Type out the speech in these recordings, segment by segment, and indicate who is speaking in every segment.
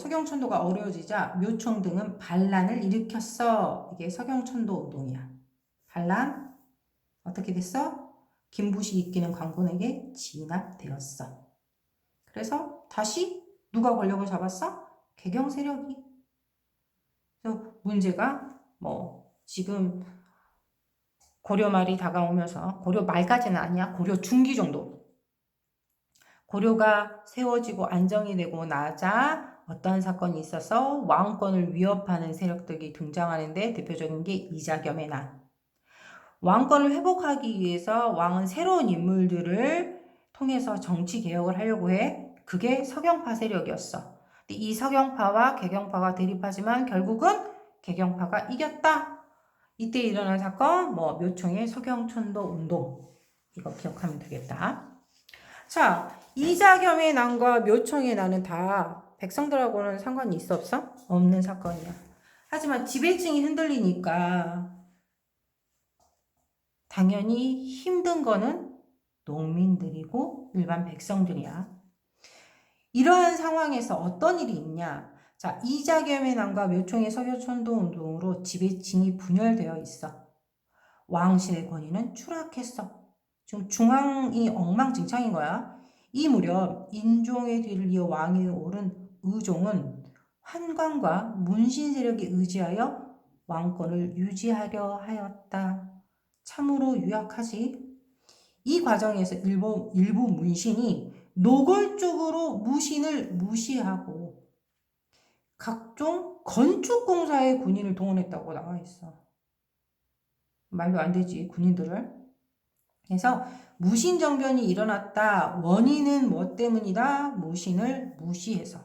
Speaker 1: 서경천도가 어려워지자 묘청 등은 반란을 일으켰어. 이게 서경천도 운동이야. 반란 어떻게 됐어? 김부식 이끄는 광군에게 진압되었어. 그래서 다시 누가 권력을 잡았어? 개경 세력이. 그래서 문제가 지금 고려 말이 다가오면서, 고려 말까지는 아니야. 고려 중기 정도. 고려가 세워지고 안정이 되고 나자 어떤 사건이 있어서 왕권을 위협하는 세력들이 등장하는데 대표적인 게 이자겸의 난. 왕권을 회복하기 위해서 왕은 새로운 인물들을 통해서 정치 개혁을 하려고 해. 그게 서경파 세력이었어. 근데 이 서경파와 개경파가 대립하지만 결국은 개경파가 이겼다. 이때 일어난 사건, 묘청의 서경천도 운동. 이거 기억하면 되겠다. 자, 이자겸의 난과 묘청의 난은 다 백성들하고는 상관이 있어 없어? 없는 사건이야. 하지만 지배층이 흔들리니까 당연히 힘든 거는 농민들이고 일반 백성들이야. 이러한 상황에서 어떤 일이 있냐? 자, 이자겸의 난과 묘청의 서경천도 운동으로 지배층이 분열되어 있어. 왕실의 권위는 추락했어. 지금 중앙이 엉망진창인 거야. 이 무렵 인종의 뒤를 이어 왕위에 오른 의종은 환관과 문신 세력에 의지하여 왕권을 유지하려 하였다. 참으로 유약하지. 이 과정에서 일부 문신이 노골적으로 무신을 무시하고 각종 건축공사의 군인을 동원했다고 나와 있어. 말도 안 되지, 군인들을. 그래서 무신정변이 일어났다. 원인은 뭐 때문이다? 무신을 무시해서.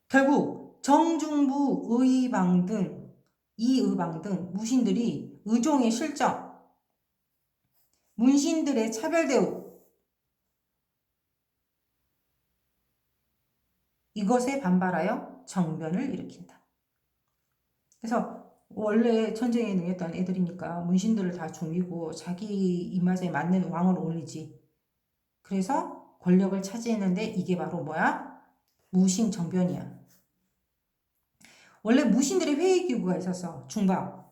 Speaker 1: 결국 정중부, 의방 등, 이의방 등 무신들이 의종의 실정, 문신들의 차별대우, 이것에 반발하여 정변을 일으킨다. 그래서 원래 전쟁에 능했던 애들이니까 문신들을 다 죽이고 자기 입맛에 맞는 왕을 올리지. 그래서 권력을 차지했는데 이게 바로 뭐야? 무신정변이야. 원래 무신들의 회의기구가 있었어. 중방.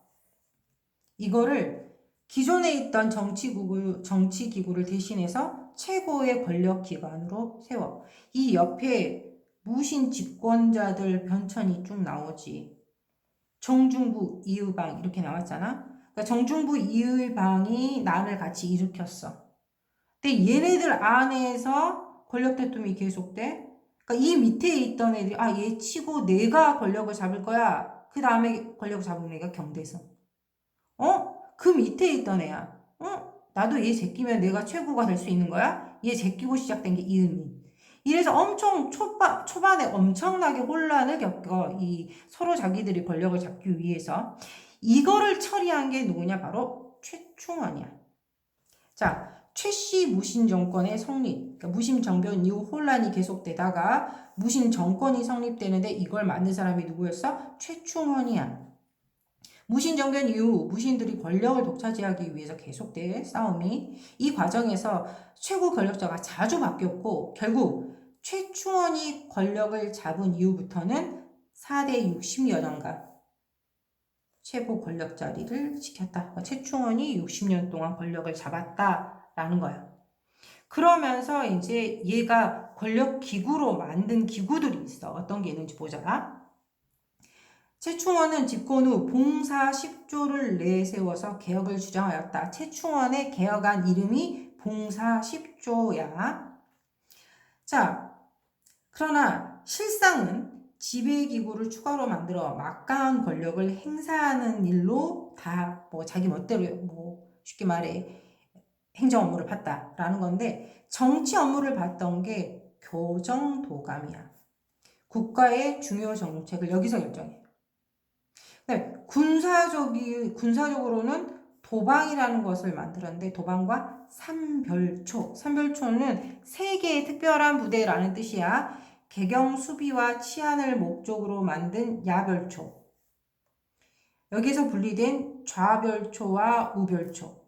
Speaker 1: 이거를 기존에 있던 정치기구를 대신해서 최고의 권력기관으로 세워. 이 옆에 무신 집권자들 변천이 쭉 나오지. 정중부, 이의방 이렇게 나왔잖아. 그러니까 정중부, 이의방이 난을 같이 일으켰어. 근데 얘네들 안에서 권력 다툼이 계속돼. 그러니까 이 밑에 있던 애들이 얘 치고 내가 권력을 잡을 거야. 그 다음에 권력을 잡은 애가 경대성. 그 밑에 있던 애야. 나도 얘 제끼면 내가 최고가 될 수 있는 거야? 얘 제끼고 시작된 게 이은미. 이래서 엄청 초반에 엄청나게 혼란을 겪어. 이 서로 자기들이 권력을 잡기 위해서. 이거를 처리한 게 누구냐? 바로 최충원이야. 자, 최씨 무신 정권의 성립. 그러니까 무신 정변 이후 혼란이 계속되다가 무신 정권이 성립되는데 이걸 만든 사람이 누구였어? 최충원이야. 무신 정변 이후 무신들이 권력을 독차지하기 위해서 계속된 싸움이, 이 과정에서 최고 권력자가 자주 바뀌었고 결국 최충원이 권력을 잡은 이후부터는 4대 60여 년간 최고 권력 자리를 지켰다. 최충원이 60년 동안 권력을 잡았다라는 거야. 그러면서 이제 얘가 권력 기구로 만든 기구들이 있어. 어떤 게 있는지 보자. 최충원은 집권 후 봉사 10조를 내세워서 개혁을 주장하였다. 최충원의 개혁안 이름이 봉사 10조야. 자, 그러나 실상은 지배기구를 추가로 만들어 막강한 권력을 행사하는 일로 다 자기 멋대로 쉽게 말해 행정 업무를 봤다라는 건데, 정치 업무를 봤던 게 교정도감이야. 국가의 중요 정책을 여기서 결정해. 네, 군사적으로는 도방이라는 것을 만들었는데, 도방과 삼별초. 삼별초는 세 개의 특별한 부대라는 뜻이야. 개경 수비와 치안을 목적으로 만든 야별초. 여기서 분리된 좌별초와 우별초.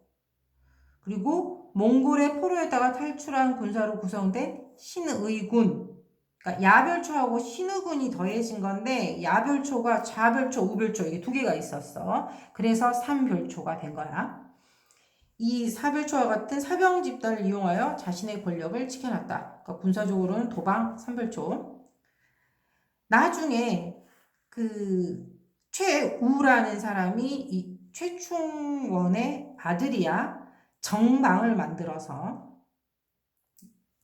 Speaker 1: 그리고 몽골의 포로에다가 탈출한 군사로 구성된 신의군. 그러니까 야별초하고 신우군이 더해진 건데 야별초가 좌별초, 우별초 이게 두 개가 있었어. 그래서 삼별초가 된 거야. 이 사별초와 같은 사병 집단을 이용하여 자신의 권력을 지켜놨다. 그러니까 군사적으로는 도방, 삼별초. 나중에 그 최우라는 사람이 이 최충원의 아들이야. 정방을 만들어서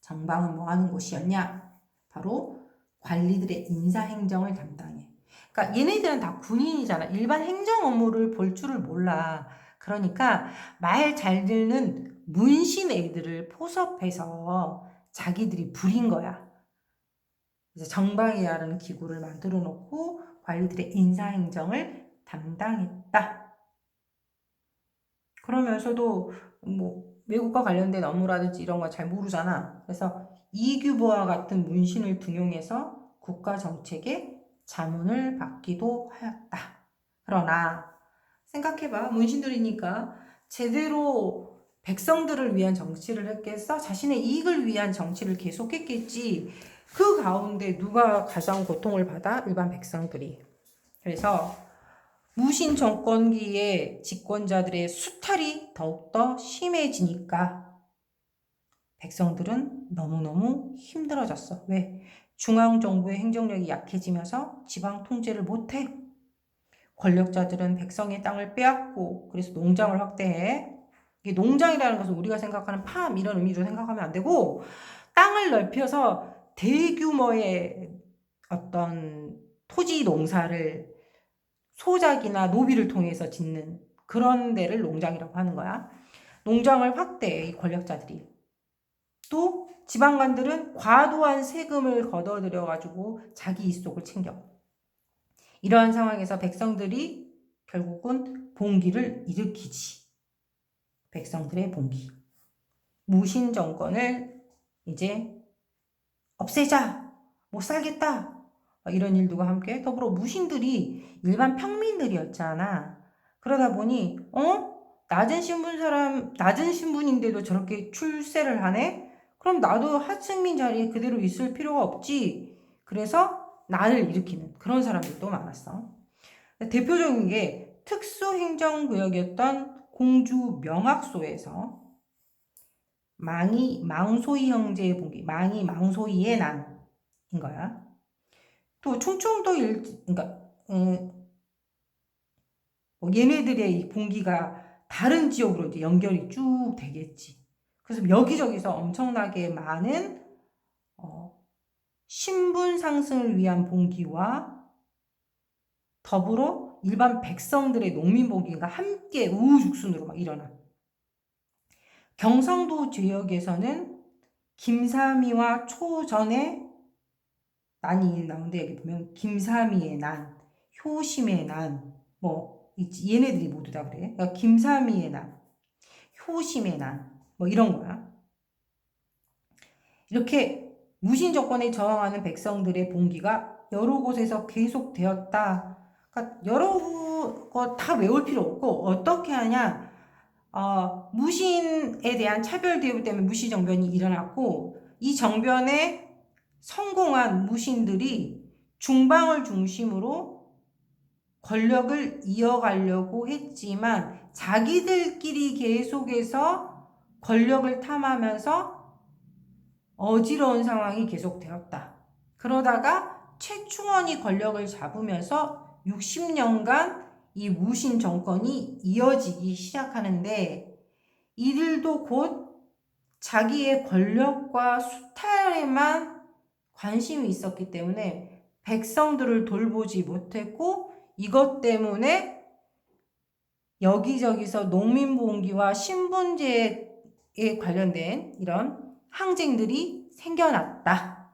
Speaker 1: 정방은 뭐 하는 곳이었냐? 바로 관리들의 인사행정을 담당해. 그러니까 얘네들은 다 군인이잖아. 일반 행정 업무를 볼 줄을 몰라. 그러니까 말 잘 듣는 문신 애들을 포섭해서 자기들이 부린 거야. 그래서 정방이라는 기구를 만들어 놓고 관리들의 인사행정을 담당했다. 그러면서도 뭐 외국과 관련된 업무라든지 이런 거 잘 모르잖아. 그래서 이규보와 같은 문신을 등용해서 국가 정책에 자문을 받기도 하였다. 그러나 생각해봐. 문신들이니까 제대로 백성들을 위한 정치를 했겠어? 자신의 이익을 위한 정치를 계속했겠지. 그 가운데 누가 가장 고통을 받아? 일반 백성들이. 그래서 무신 정권기의 집권자들의 수탈이 더욱더 심해지니까 백성들은 너무너무 힘들어졌어. 왜? 중앙정부의 행정력이 약해지면서 지방 통제를 못해. 권력자들은 백성의 땅을 빼앗고 그래서 농장을 확대해. 이게 농장이라는 것은 우리가 생각하는 팜 이런 의미로 생각하면 안 되고 땅을 넓혀서 대규모의 어떤 토지 농사를 소작이나 노비를 통해서 짓는 그런 데를 농장이라고 하는 거야. 농장을 확대해, 이 권력자들이. 또 지방관들은 과도한 세금을 걷어들여가지고 자기 이속을 챙겨. 이러한 상황에서 백성들이 결국은 봉기를 일으키지. 백성들의 봉기. 무신 정권을 이제 없애자. 못 살겠다. 이런 일들과 함께 더불어 무신들이 일반 평민들이었잖아. 그러다 보니 낮은 신분인데도 저렇게 출세를 하네? 그럼 나도 하층민 자리에 그대로 있을 필요가 없지. 그래서 난을 일으키는 그런 사람들도 많았어. 대표적인 게 특수행정구역이었던 공주 명학소에서 망소이 형제의 봉기, 망소이의 난인 거야. 또 충청도 그러니까 뭐 얘네들의 이 봉기가 다른 지역으로 이제 연결이 쭉 되겠지. 그래서 여기저기서 엄청나게 많은 신분 상승을 위한 봉기와 더불어 일반 백성들의 농민 봉기가 함께 우후죽순으로 막 일어나. 경상도 지역에서는 김삼이와 초전에 난이 나오는데 여기 보면 김삼이의 난, 효심의 난, 뭐 얘네들이 모두 다 그래. 그러니까 김삼이의 난, 효심의 난, 뭐 이런 거야. 이렇게 무신 정권에 저항하는 백성들의 봉기가 여러 곳에서 계속되었다. 그러니까 여러 거 다 외울 필요 없고 어떻게 하냐? 무신에 대한 차별 대우 때문에 무시 정변이 일어났고 이 정변에 성공한 무신들이 중방을 중심으로 권력을 이어가려고 했지만 자기들끼리 계속해서 권력을 탐하면서 어지러운 상황이 계속되었다. 그러다가 최충원이 권력을 잡으면서 60년간 이 무신 정권이 이어지기 시작하는데 이들도 곧 자기의 권력과 수탈에만 관심이 있었기 때문에 백성들을 돌보지 못했고 이것 때문에 여기저기서 농민봉기와 신분제에 관련된 이런 항쟁들이 생겨났다.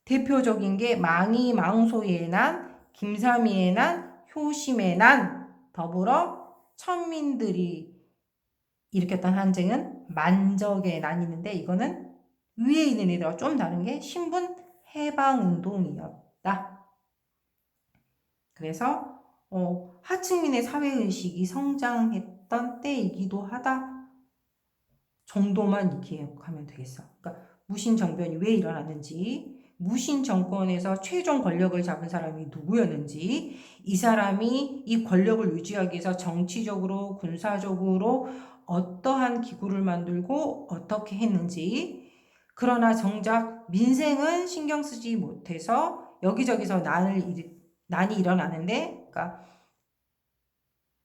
Speaker 1: 대표적인 게 망소이의 난, 김삼이의 난, 효심의 난, 더불어 천민들이 일으켰던 항쟁은 만적의 난이 있는데 이거는 위에 있는 애들과 좀 다른 게 신분 해방운동이었다. 그래서 하층민의 사회의식이 성장했던 때이기도 하다 정도만 기억하면 되겠어. 그러니까 무신정변이 왜 일어났는지 무신 정권에서 최종 권력을 잡은 사람이 누구였는지, 이 사람이 이 권력을 유지하기 위해서 정치적으로, 군사적으로 어떠한 기구를 만들고 어떻게 했는지, 그러나 정작 민생은 신경 쓰지 못해서 여기저기서 난이 일어나는데, 그러니까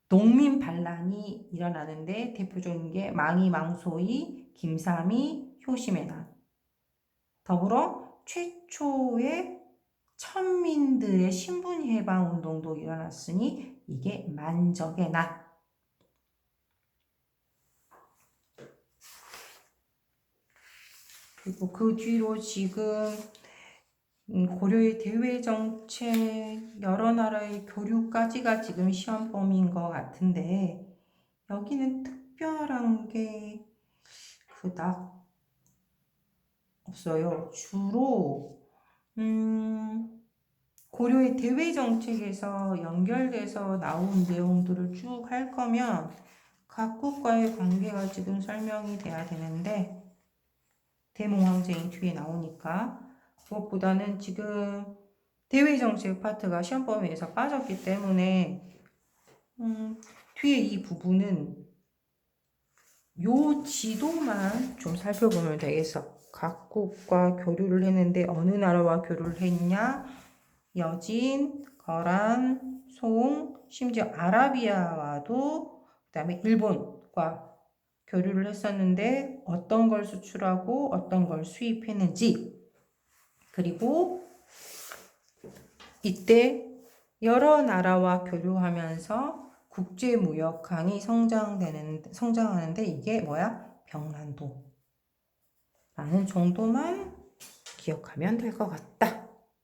Speaker 1: 농민 반란이 일어나는데 대표적인 게 망이망소이, 김삼이, 효심의 난. 더불어 최초의 천민들의 신분해방 운동도 일어났으니 이게 만적의 난. 그리고 그 뒤로 지금 고려의 대외정책, 여러 나라의 교류까지가 지금 시험 범위인 것 같은데, 여기는 특별한 게 그닥 없어요. 주로 고려의 대외정책에서 연결돼서 나온 내용들을 쭉 할 거면 각국과의 관계가 지금 설명이 돼야 되는데, 대몽황제인 뒤에 나오니까 그것보다는 지금 대외정책 파트가 시험 범위에서 빠졌기 때문에 뒤에 이 부분은 요 지도만 좀 살펴보면 되겠어. 각국과 교류를 했는데 어느 나라와 교류를 했냐? 여진, 거란, 송, 심지어 아라비아와도, 그 다음에 일본과 교류를 했었는데 어떤 걸 수출하고 어떤 걸 수입했는지, 그리고 이때 여러 나라와 교류하면서 국제무역항이 성장하는데 이게 뭐야? 병란도라는 정도만 기억하면 될 것 같다.